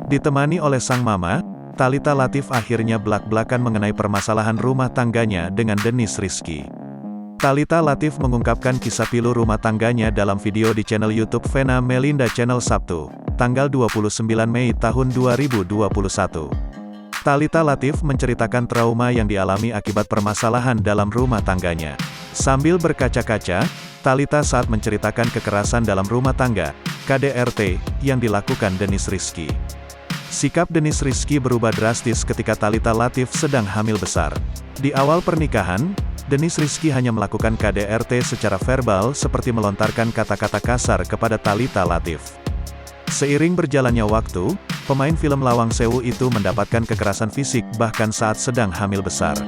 Ditemani oleh sang mama, Thalita Latief akhirnya belak-belakan mengenai permasalahan rumah tangganya dengan Dennis Rizky. Thalita Latief mengungkapkan kisah pilu rumah tangganya dalam video di channel YouTube Vena Melinda Channel Sabtu, tanggal 29 Mei tahun 2021. Thalita Latief menceritakan trauma yang dialami akibat permasalahan dalam rumah tangganya. Sambil berkaca-kaca, Thalita saat menceritakan kekerasan dalam rumah tangga, KDRT, yang dilakukan Dennis Rizky. Sikap Dennis Rizky berubah drastis ketika Thalita Latief sedang hamil besar. Di awal pernikahan, Dennis Rizky hanya melakukan KDRT secara verbal seperti melontarkan kata-kata kasar kepada Thalita Latief. Seiring berjalannya waktu, pemain film Lawang Sewu itu mendapatkan kekerasan fisik bahkan saat sedang hamil besar.